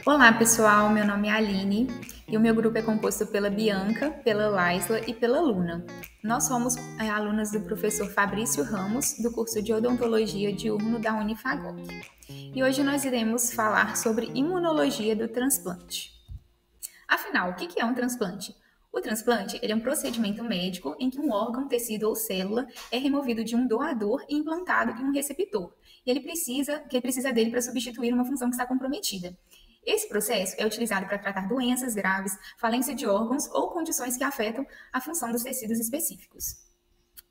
Olá, pessoal. Meu nome é Aline e o meu grupo é composto pela Bianca, pela Laisla e pela Luna. Nós somos alunas do professor Fabrício Ramos, do curso de Odontologia diurno da Unifagoc. E hoje nós iremos falar sobre imunologia do transplante. Afinal, o que é um transplante? O transplante ele é um procedimento médico em que um órgão, tecido ou célula é removido de um doador e implantado em um receptor. E ele precisa dele para substituir uma função que está comprometida. Esse processo é utilizado para tratar doenças graves, falência de órgãos ou condições que afetam a função dos tecidos específicos.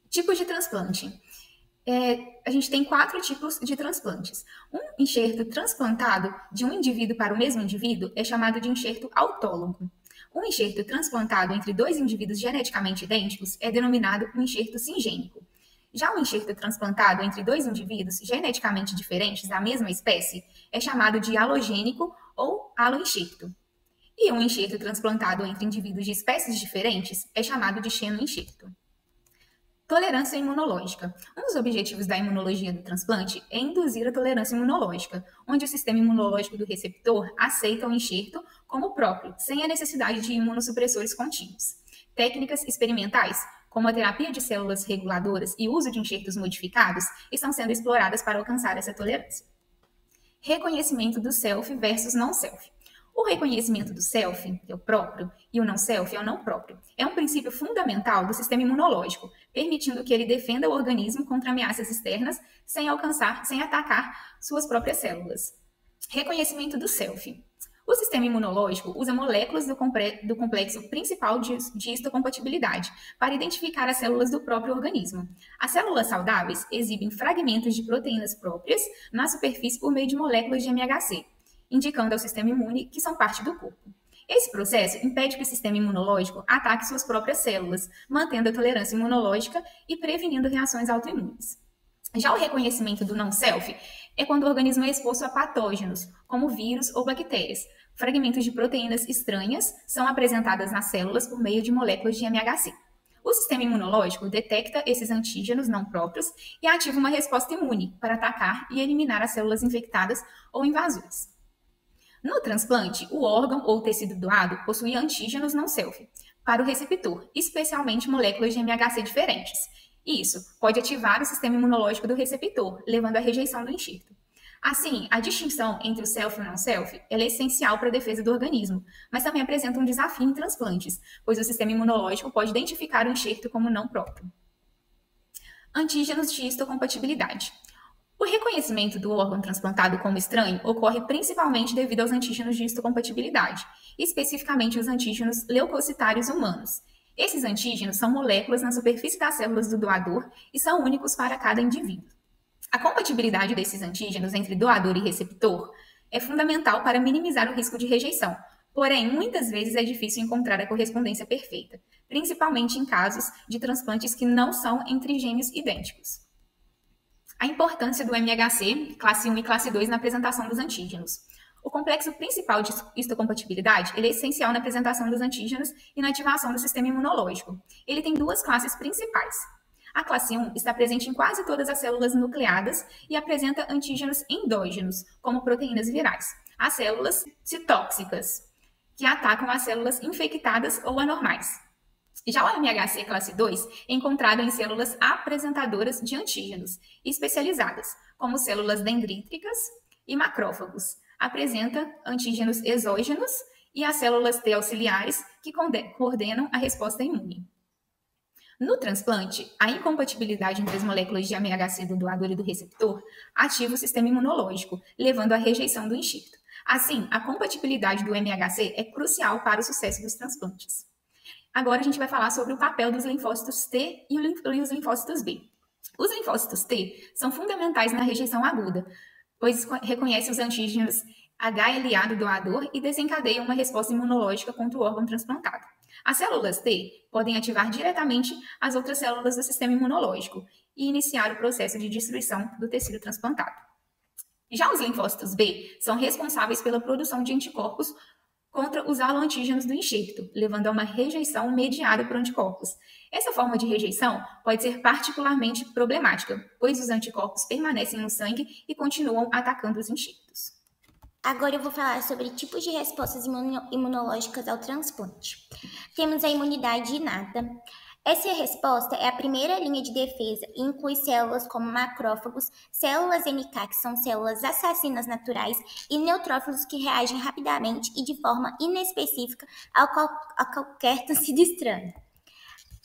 Tipos de transplante. A gente tem 4 tipos de transplantes. Um enxerto transplantado de um indivíduo para o mesmo indivíduo é chamado de enxerto autólogo. Um enxerto transplantado entre 2 indivíduos geneticamente idênticos é denominado um enxerto singênico. Já o enxerto transplantado entre 2 indivíduos geneticamente diferentes da mesma espécie é chamado de alogênico ou aloenxerto. E um enxerto transplantado entre indivíduos de espécies diferentes é chamado de xenoenxerto. Tolerância imunológica. Um dos objetivos da imunologia do transplante é induzir a tolerância imunológica, onde o sistema imunológico do receptor aceita o enxerto como próprio, sem a necessidade de imunossupressores contínuos. Técnicas experimentais, como a terapia de células reguladoras e o uso de enxertos modificados, estão sendo exploradas para alcançar essa tolerância. Reconhecimento do self versus não self. O reconhecimento do self, que é o próprio, e o não self, é o não próprio, é um princípio fundamental do sistema imunológico, permitindo que ele defenda o organismo contra ameaças externas sem atacar suas próprias células. Reconhecimento do self. O sistema imunológico usa moléculas do complexo principal de histocompatibilidade para identificar as células do próprio organismo. As células saudáveis exibem fragmentos de proteínas próprias na superfície por meio de moléculas de MHC, indicando ao sistema imune que são parte do corpo. Esse processo impede que o sistema imunológico ataque suas próprias células, mantendo a tolerância imunológica e prevenindo reações autoimunes. Já o reconhecimento do não-self é quando o organismo é exposto a patógenos, como vírus ou bactérias. Fragmentos de proteínas estranhas são apresentadas nas células por meio de moléculas de MHC. O sistema imunológico detecta esses antígenos não próprios e ativa uma resposta imune para atacar e eliminar as células infectadas ou invasoras. No transplante, o órgão ou tecido doado possui antígenos não-self para o receptor, especialmente moléculas de MHC diferentes. Isso pode ativar o sistema imunológico do receptor, levando à rejeição do enxerto. Assim, a distinção entre o self e o não-self é essencial para a defesa do organismo, mas também apresenta um desafio em transplantes, pois o sistema imunológico pode identificar o enxerto como não próprio. Antígenos de histocompatibilidade. O reconhecimento do órgão transplantado como estranho ocorre principalmente devido aos antígenos de histocompatibilidade, especificamente os antígenos leucocitários humanos. Esses antígenos são moléculas na superfície das células do doador e são únicos para cada indivíduo. A compatibilidade desses antígenos entre doador e receptor é fundamental para minimizar o risco de rejeição, porém, muitas vezes é difícil encontrar a correspondência perfeita, principalmente em casos de transplantes que não são entre gêmeos idênticos. A importância do MHC, classe 1 e classe 2, na apresentação dos antígenos. O complexo principal de histocompatibilidade é essencial na apresentação dos antígenos e na ativação do sistema imunológico. Ele tem 2 classes principais. A classe 1 está presente em quase todas as células nucleadas e apresenta antígenos endógenos, como proteínas virais. As células citóxicas, que atacam as células infectadas ou anormais. Já o MHC classe 2 é encontrado em células apresentadoras de antígenos, especializadas, como células dendríticas e macrófagos. Apresenta antígenos exógenos e as células T auxiliares que coordenam a resposta imune. No transplante, a incompatibilidade entre as moléculas de MHC do doador e do receptor ativa o sistema imunológico, levando à rejeição do enxerto. Assim, a compatibilidade do MHC é crucial para o sucesso dos transplantes. Agora a gente vai falar sobre o papel dos linfócitos T e os linfócitos B. Os linfócitos T são fundamentais na rejeição aguda, pois reconhecem os antígenos HLA do doador e desencadeiam uma resposta imunológica contra o órgão transplantado. As células T podem ativar diretamente as outras células do sistema imunológico e iniciar o processo de destruição do tecido transplantado. Já os linfócitos B são responsáveis pela produção de anticorpos contra os aloantígenos do enxerto, levando a uma rejeição mediada por anticorpos. Essa forma de rejeição pode ser particularmente problemática, pois os anticorpos permanecem no sangue e continuam atacando os enxertos. Agora eu vou falar sobre tipos de respostas imunológicas ao transplante. Temos a imunidade inata. Essa resposta é a primeira linha de defesa e inclui células como macrófagos, células NK, que são células assassinas naturais, e neutrófilos que reagem rapidamente e de forma inespecífica a qualquer tecido estranho.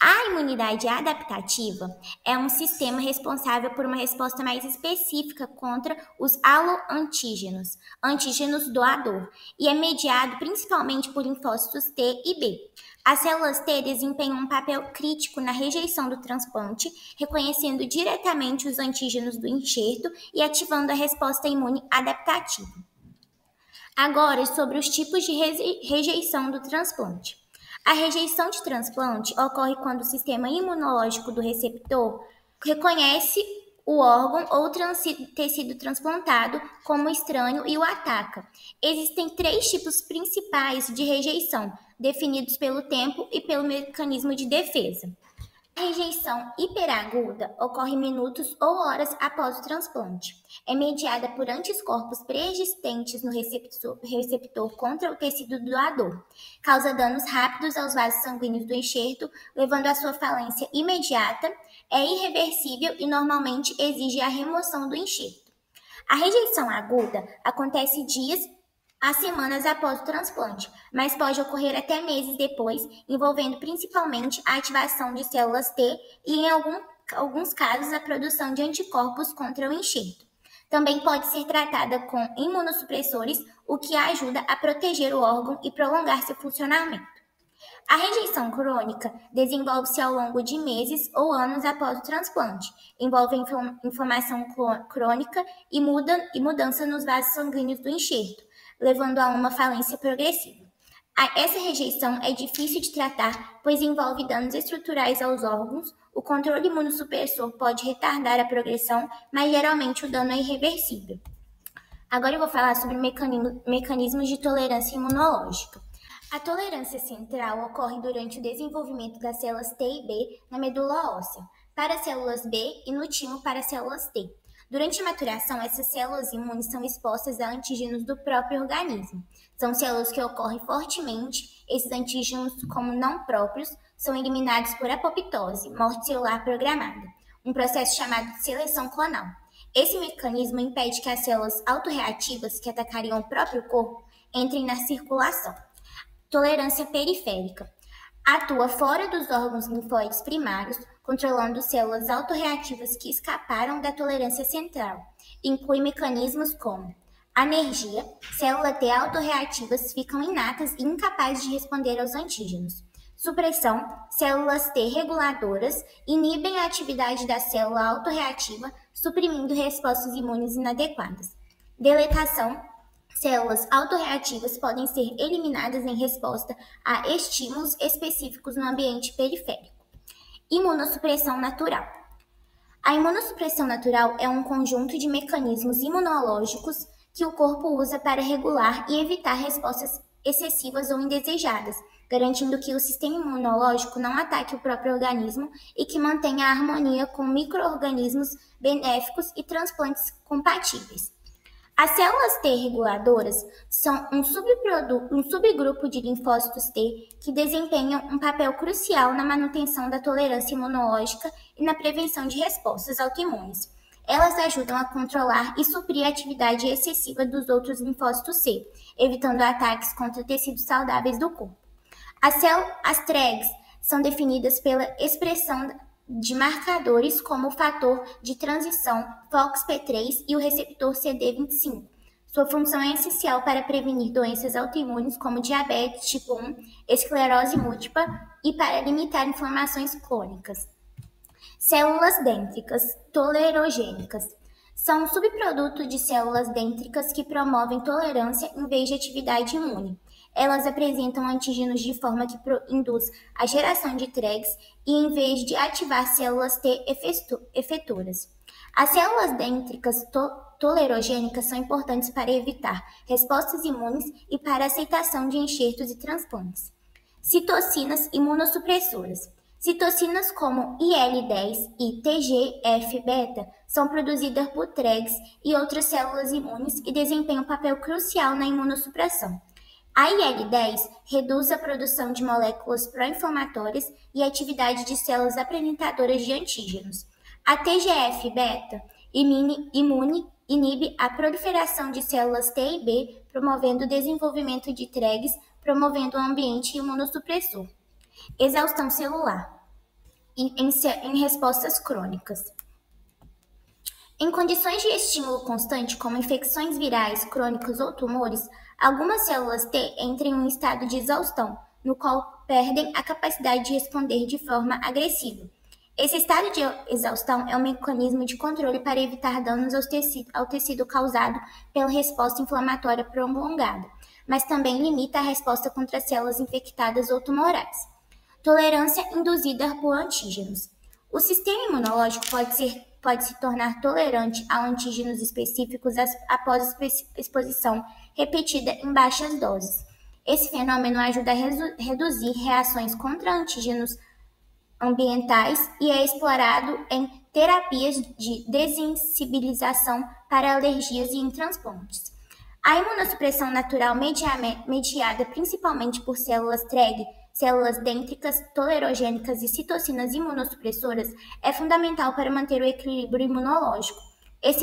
A imunidade adaptativa é um sistema responsável por uma resposta mais específica contra os aloantígenos, antígenos doador, e é mediado principalmente por linfócitos T e B. As células T desempenham um papel crítico na rejeição do transplante, reconhecendo diretamente os antígenos do enxerto e ativando a resposta imune adaptativa. Agora, sobre os tipos de rejeição do transplante. A rejeição de transplante ocorre quando o sistema imunológico do receptor reconhece o órgão ou tecido transplantado como estranho e o ataca. Existem 3 tipos principais de rejeição, definidos pelo tempo e pelo mecanismo de defesa. A rejeição hiperaguda ocorre minutos ou horas após o transplante. É mediada por anticorpos pré-existentes no receptor contra o tecido doador. Causa danos rápidos aos vasos sanguíneos do enxerto, levando à sua falência imediata. É irreversível e normalmente exige a remoção do enxerto. A rejeição aguda acontece dias a semanas após o transplante, mas pode ocorrer até meses depois, envolvendo principalmente a ativação de células T e, em alguns casos, a produção de anticorpos contra o enxerto. Também pode ser tratada com imunossupressores, o que ajuda a proteger o órgão e prolongar seu funcionamento. A rejeição crônica desenvolve-se ao longo de meses ou anos após o transplante, envolve inflamação crônica e mudança nos vasos sanguíneos do enxerto, levando a uma falência progressiva. Essa rejeição é difícil de tratar, pois envolve danos estruturais aos órgãos. O controle imunossupressor pode retardar a progressão, mas geralmente o dano é irreversível. Agora eu vou falar sobre mecanismos de tolerância imunológica. A tolerância central ocorre durante o desenvolvimento das células T e B na medula óssea, para células B e no timo para células T. Durante a maturação, essas células imunes são expostas a antígenos do próprio organismo. São células que ocorrem fortemente. Esses antígenos, como não próprios, são eliminados por apoptose, morte celular programada, um processo chamado de seleção clonal. Esse mecanismo impede que as células autorreativas, que atacariam o próprio corpo, entrem na circulação. Tolerância periférica. Atua fora dos órgãos linfóides primários, controlando células autorreativas que escaparam da tolerância central. Inclui mecanismos como anergia, células T autorreativas ficam inatas e incapazes de responder aos antígenos. Supressão, células T reguladoras inibem a atividade da célula autorreativa, suprimindo respostas imunes inadequadas. Deletação, células autorreativas podem ser eliminadas em resposta a estímulos específicos no ambiente periférico. Imunossupressão natural. A imunossupressão natural é um conjunto de mecanismos imunológicos que o corpo usa para regular e evitar respostas excessivas ou indesejadas, garantindo que o sistema imunológico não ataque o próprio organismo e que mantenha a harmonia com micro-organismos benéficos e transplantes compatíveis. As células T reguladoras são um subgrupo de linfócitos T que desempenham um papel crucial na manutenção da tolerância imunológica e na prevenção de respostas autoimunes. Elas ajudam a controlar e suprir a atividade excessiva dos outros linfócitos C, evitando ataques contra tecidos saudáveis do corpo. As TREGs são definidas pela expressão de marcadores como o fator de transição FOXP3 e o receptor CD25. Sua função é essencial para prevenir doenças autoimunes como diabetes tipo 1, esclerose múltipla e para limitar inflamações crônicas. Células dêntricas tolerogênicas são um subproduto de células dêntricas que promovem tolerância em vez de atividade imune. Elas apresentam antígenos de forma que induz a geração de TREGs e em vez de ativar células T efetoras. As células dêntricas tolerogênicas são importantes para evitar respostas imunes e para a aceitação de enxertos e transplantes. Citocinas imunossupressoras. Citocinas como IL-10 e TGF-beta são produzidas por Tregs e outras células imunes e desempenham um papel crucial na imunossupressão. A IL-10 reduz a produção de moléculas pró-inflamatórias e a atividade de células apresentadoras de antígenos. A TGF-beta inibe a proliferação de células T e B, promovendo o desenvolvimento de Tregs, promovendo um ambiente imunossupressor. Exaustão celular em respostas crônicas. Em condições de estímulo constante, como infecções virais crônicas ou tumores, algumas células T entram em um estado de exaustão, no qual perdem a capacidade de responder de forma agressiva. Esse estado de exaustão é um mecanismo de controle para evitar danos ao tecido causado pela resposta inflamatória prolongada, mas também limita a resposta contra células infectadas ou tumorais. Tolerância induzida por antígenos. O sistema imunológico pode se tornar tolerante a antígenos específicos após exposição repetida em baixas doses. Esse fenômeno ajuda a reduzir reações contra antígenos ambientais e é explorado em terapias de desensibilização para alergias e em transplantes. A imunossupressão natural mediada principalmente por células Treg, células dendríticas, tolerogênicas e citocinas imunossupressoras é fundamental para manter o equilíbrio imunológico. Esses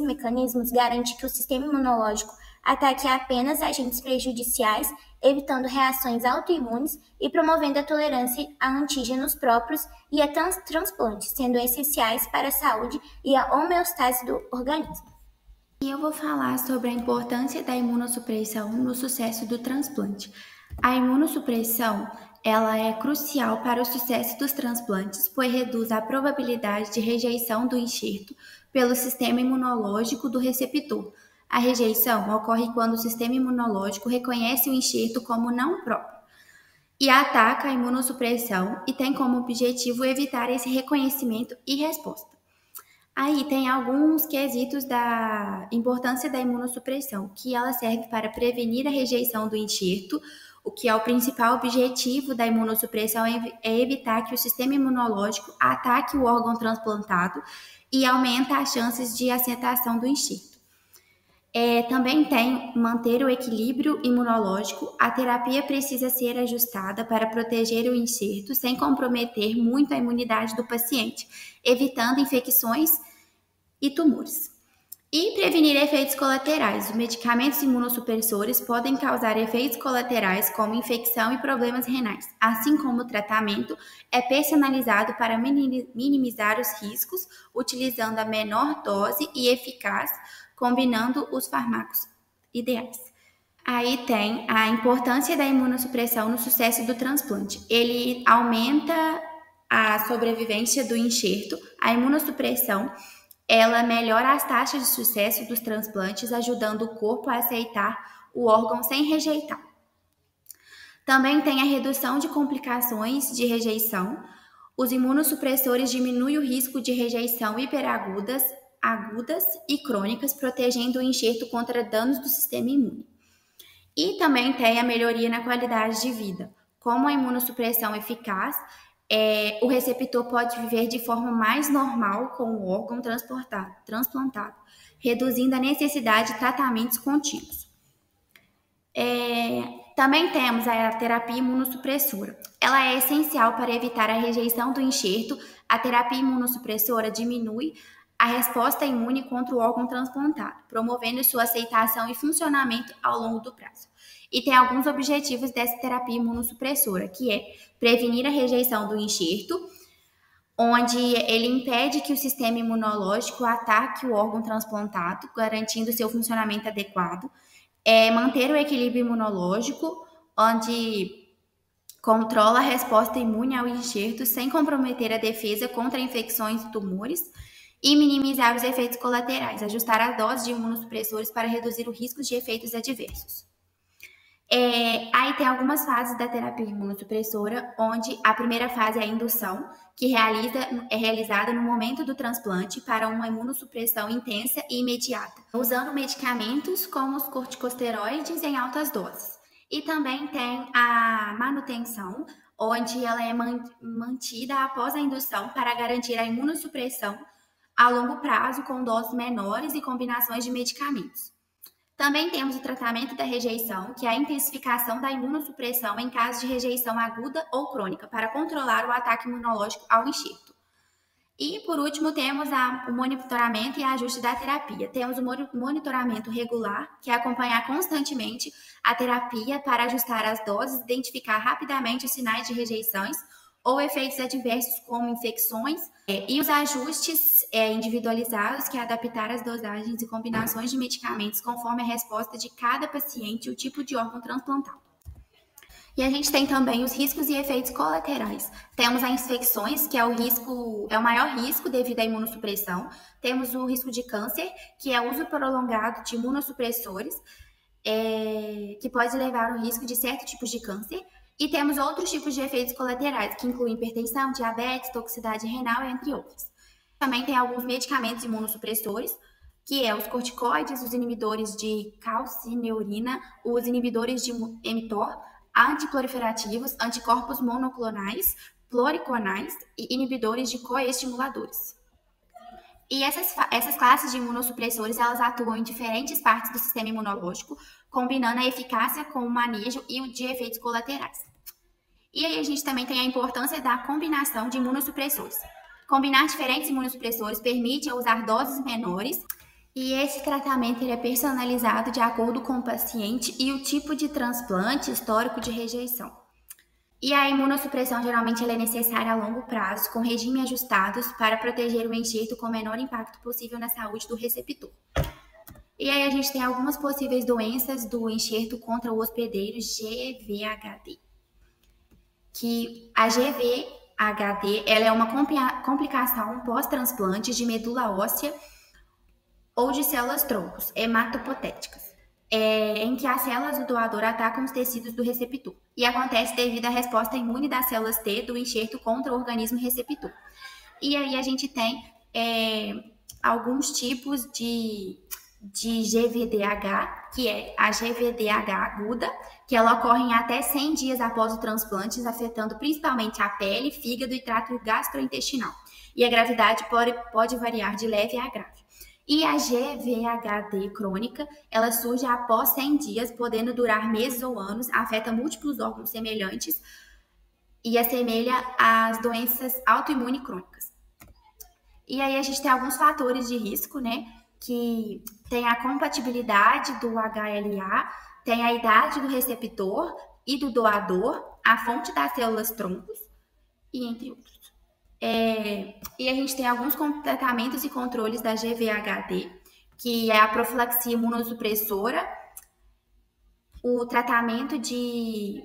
mecanismos garantem que o sistema imunológico ataque apenas agentes prejudiciais, evitando reações autoimunes e promovendo a tolerância a antígenos próprios e a transplantes, sendo essenciais para a saúde e a homeostase do organismo. E eu vou falar sobre a importância da imunossupressão no sucesso do transplante. A imunossupressão, ela é crucial para o sucesso dos transplantes, pois reduz a probabilidade de rejeição do enxerto pelo sistema imunológico do receptor. A rejeição ocorre quando o sistema imunológico reconhece o enxerto como não próprio e ataca a imunossupressão e tem como objetivo evitar esse reconhecimento e resposta. Aí tem alguns quesitos da importância da imunossupressão, que ela serve para prevenir a rejeição do enxerto, o que é o principal objetivo da imunossupressão é evitar que o sistema imunológico ataque o órgão transplantado e aumenta as chances de aceitação do enxerto. Também tem manter o equilíbrio imunológico. A terapia precisa ser ajustada para proteger o enxerto sem comprometer muito a imunidade do paciente, evitando infecções e tumores. E prevenir efeitos colaterais. Os medicamentos imunossupressores podem causar efeitos colaterais como infecção e problemas renais, assim como o tratamento é personalizado para minimizar os riscos, utilizando a menor dose e eficaz, combinando os fármacos ideais. Aí tem a importância da imunossupressão no sucesso do transplante. Ele aumenta a sobrevivência do enxerto. A imunossupressão, ela melhora as taxas de sucesso dos transplantes, ajudando o corpo a aceitar o órgão sem rejeitar. Também tem a redução de complicações de rejeição. Os imunossupressores diminuem o risco de rejeição hiperagudas, agudas e crônicas, protegendo o enxerto contra danos do sistema imune. E também tem a melhoria na qualidade de vida. Como a imunossupressão eficaz, o receptor pode viver de forma mais normal com o órgão transplantado, reduzindo a necessidade de tratamentos contínuos. Também temos a terapia imunossupressora. Ela é essencial para evitar a rejeição do enxerto. A terapia imunossupressora diminui a resposta imune contra o órgão transplantado, promovendo sua aceitação e funcionamento ao longo do prazo. E tem alguns objetivos dessa terapia imunossupressora, que é prevenir a rejeição do enxerto, onde ele impede que o sistema imunológico ataque o órgão transplantado, garantindo seu funcionamento adequado, manter o equilíbrio imunológico, onde controla a resposta imune ao enxerto sem comprometer a defesa contra infecções e tumores, e minimizar os efeitos colaterais, ajustar a dose de imunossupressores para reduzir o risco de efeitos adversos. Aí tem algumas fases da terapia imunossupressora, onde a primeira fase é a indução, que é realizada no momento do transplante para uma imunossupressão intensa e imediata, usando medicamentos como os corticosteroides em altas doses. E também tem a manutenção, onde ela é mantida após a indução para garantir a imunossupressão a longo prazo com doses menores e combinações de medicamentos. Também temos o tratamento da rejeição, que é a intensificação da imunossupressão em caso de rejeição aguda ou crônica, para controlar o ataque imunológico ao enxerto. E, por último, temos o monitoramento e ajuste da terapia. Temos o monitoramento regular, que é acompanhar constantemente a terapia para ajustar as doses, identificar rapidamente os sinais de rejeições ou efeitos adversos como infecções, e os ajustes individualizados, que é adaptar as dosagens e combinações de medicamentos conforme a resposta de cada paciente e o tipo de órgão transplantado. E a gente tem também os riscos e efeitos colaterais. Temos as infecções, que é o maior risco devido à imunossupressão. Temos o risco de câncer, que é o uso prolongado de imunossupressores, que pode levar ao risco de certos tipos de câncer. E temos outros tipos de efeitos colaterais, que incluem hipertensão, diabetes, toxicidade renal, entre outros. Também tem alguns medicamentos imunossupressores, que é os corticoides, os inibidores de calcineurina, os inibidores de mTOR, antiproliferativos, anticorpos monoclonais, pluriconais e inibidores de coestimuladores. E essas classes de imunossupressores, elas atuam em diferentes partes do sistema imunológico, combinando a eficácia com o manejo e o de efeitos colaterais. E aí a gente também tem a importância da combinação de imunossupressores. Combinar diferentes imunossupressores permite usar doses menores, e esse tratamento ele é personalizado de acordo com o paciente e o tipo de transplante histórico de rejeição. E a imunossupressão geralmente ela é necessária a longo prazo, com regime ajustados para proteger o enxerto com o menor impacto possível na saúde do receptor. E aí a gente tem algumas possíveis doenças do enxerto contra o hospedeiro GVHD. Que a GVHD ela é uma complicação pós-transplante de medula óssea ou de células troncos hematopoéticas, em que as células do doador atacam os tecidos do receptor. E acontece devido à resposta imune das células T do enxerto contra o organismo receptor. E aí a gente tem alguns tipos de GVDH, que é a GVDH aguda, que ela ocorre em até 100 dias após o transplante, afetando principalmente a pele, fígado e trato gastrointestinal. E a gravidade pode variar de leve a grave. E a GVHD crônica, ela surge após 100 dias, podendo durar meses ou anos, afeta múltiplos órgãos semelhantes e assemelha às doenças autoimunes crônicas. E aí a gente tem alguns fatores de risco, né? Que tem a compatibilidade do HLA, tem a idade do receptor e do doador, a fonte das células troncos, e entre outros. E a gente tem alguns tratamentos e controles da GVHD, que é a profilaxia imunossupressora, o tratamento de...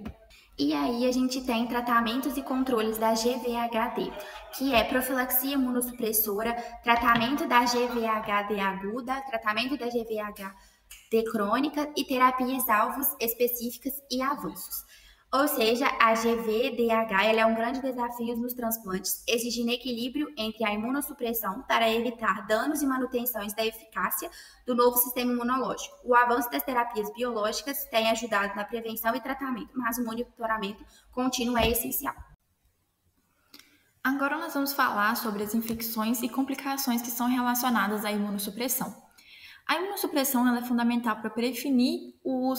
E aí a gente tem tratamentos e controles da GVHD, que é profilaxia imunossupressora, tratamento da GVHD aguda, tratamento da GVHD crônica e terapias alvos específicas e avanços. Ou seja, a GVDH ela é um grande desafio nos transplantes, exigindo equilíbrio entre a imunossupressão para evitar danos e manutenções da eficácia do novo sistema imunológico. O avanço das terapias biológicas tem ajudado na prevenção e tratamento, mas o monitoramento contínuo é essencial. Agora nós vamos falar sobre as infecções e complicações que são relacionadas à imunossupressão. A imunossupressão ela é fundamental para prevenir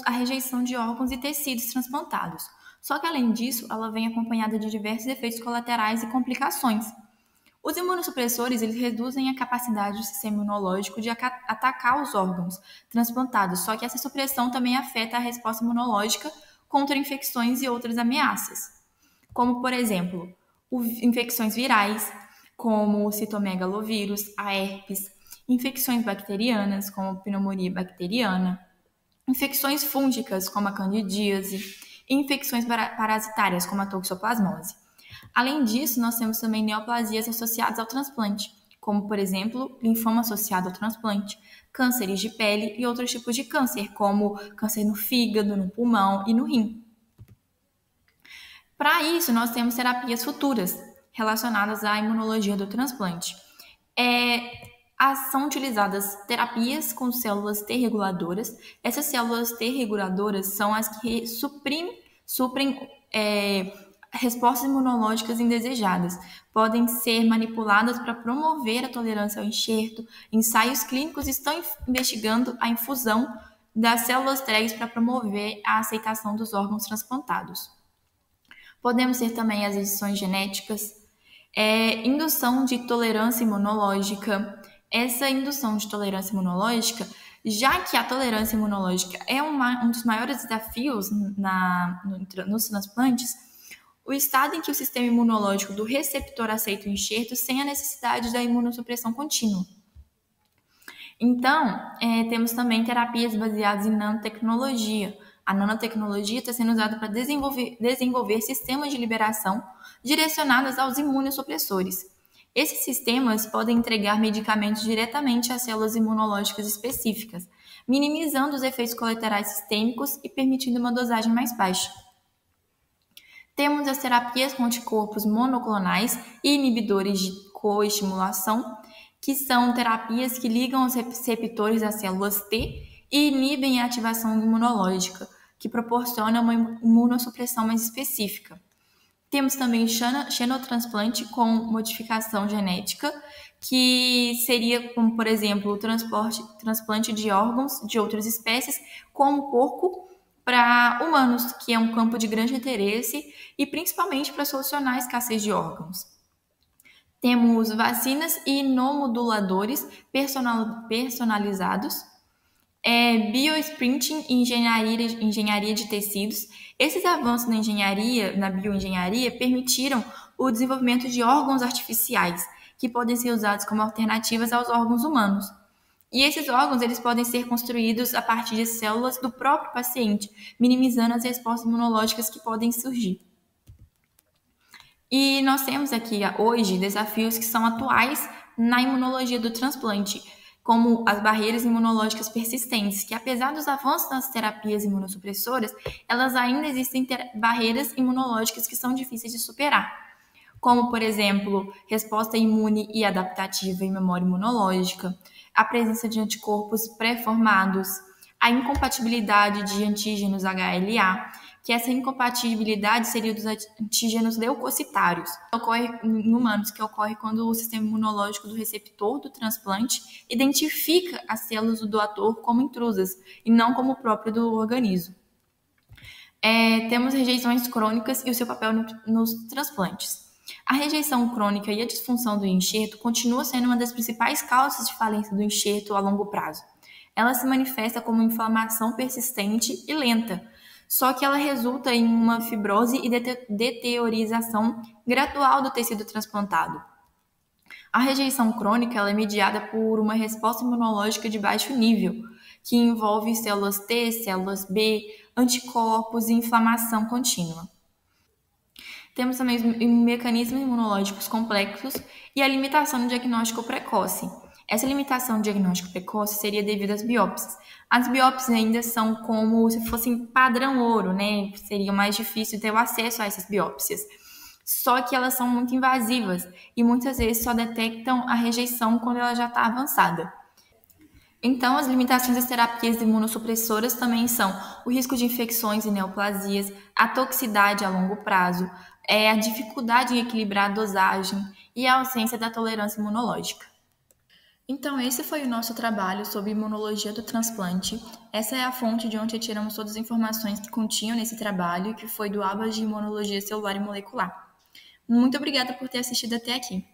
a rejeição de órgãos e tecidos transplantados. Só que, além disso, ela vem acompanhada de diversos efeitos colaterais e complicações. Os imunossupressores eles reduzem a capacidade do sistema imunológico de atacar os órgãos transplantados, só que essa supressão também afeta a resposta imunológica contra infecções e outras ameaças, como, por exemplo, infecções virais, como o citomegalovírus, a herpes, infecções bacterianas, como a pneumonia bacteriana, infecções fúngicas, como a candidíase, e infecções parasitárias, como a toxoplasmose. Além disso, nós temos também neoplasias associadas ao transplante, como, por exemplo, linfoma associado ao transplante, cânceres de pele e outros tipos de câncer, como câncer no fígado, no pulmão e no rim. Para isso, nós temos terapias futuras relacionadas à imunologia do transplante. São utilizadas terapias com células T reguladoras. Essas células T reguladoras são as que suprem respostas imunológicas indesejadas. Podem ser manipuladas para promover a tolerância ao enxerto. Ensaios clínicos estão investigando a infusão das células tregs para promover a aceitação dos órgãos transplantados. Podemos ter também as edições genéticas, indução de tolerância imunológica. Essa indução de tolerância imunológica, já que a tolerância imunológica é um dos maiores desafios nos transplantes, o estado em que o sistema imunológico do receptor aceita o enxerto sem a necessidade da imunossupressão contínua. Então, temos também terapias baseadas em nanotecnologia. A nanotecnologia está sendo usada para desenvolver sistemas de liberação direcionados aos imunossupressores. Esses sistemas podem entregar medicamentos diretamente às células imunológicas específicas, minimizando os efeitos colaterais sistêmicos e permitindo uma dosagem mais baixa. Temos as terapias com anticorpos monoclonais e inibidores de coestimulação, que são terapias que ligam os receptores às células T e inibem a ativação imunológica, que proporciona uma imunossupressão mais específica. Temos também xenotransplante com modificação genética, que seria como, por exemplo, o transplante de órgãos de outras espécies, como porco, para humanos, que é um campo de grande interesse e principalmente para solucionar a escassez de órgãos. Temos vacinas e inomoduladores personalizados, biosprinting e engenharia de tecidos. Esses avanços na bioengenharia, permitiram o desenvolvimento de órgãos artificiais, que podem ser usados como alternativas aos órgãos humanos. E esses órgãos eles podem ser construídos a partir de células do próprio paciente, minimizando as respostas imunológicas que podem surgir. E nós temos aqui hoje desafios que são atuais na imunologia do transplante, como as barreiras imunológicas persistentes, que apesar dos avanços nas terapias imunossupressoras, elas ainda existem barreiras imunológicas que são difíceis de superar, como, por exemplo, resposta imune e adaptativa em memória imunológica, a presença de anticorpos pré-formados, a incompatibilidade de antígenos HLA, que essa incompatibilidade seria dos antígenos leucocitários, que ocorre em humanos, que ocorre quando o sistema imunológico do receptor do transplante identifica as células do doador como intrusas e não como próprio do organismo. Temos rejeições crônicas e o seu papel nos transplantes. A rejeição crônica e a disfunção do enxerto continua sendo uma das principais causas de falência do enxerto a longo prazo. Ela se manifesta como inflamação persistente e lenta, só que ela resulta em uma fibrose e deteriorização gradual do tecido transplantado. A rejeição crônica ela é mediada por uma resposta imunológica de baixo nível, que envolve células T, células B, anticorpos e inflamação contínua. Temos também mecanismos imunológicos complexos e a limitação do diagnóstico precoce. Essa limitação do diagnóstico precoce seria devido às biópsias. As biópsias ainda são como se fossem padrão ouro, né? Seria mais difícil ter o acesso a essas biópsias. Só que elas são muito invasivas e muitas vezes só detectam a rejeição quando ela já está avançada. Então, as limitações das terapias imunossupressoras também são o risco de infecções e neoplasias, a toxicidade a longo prazo, a dificuldade em equilibrar a dosagem e a ausência da tolerância imunológica. Então, esse foi o nosso trabalho sobre imunologia do transplante. Essa é a fonte de onde retiramos todas as informações que continham nesse trabalho, que foi do Abas de Imunologia Celular e Molecular. Muito obrigada por ter assistido até aqui.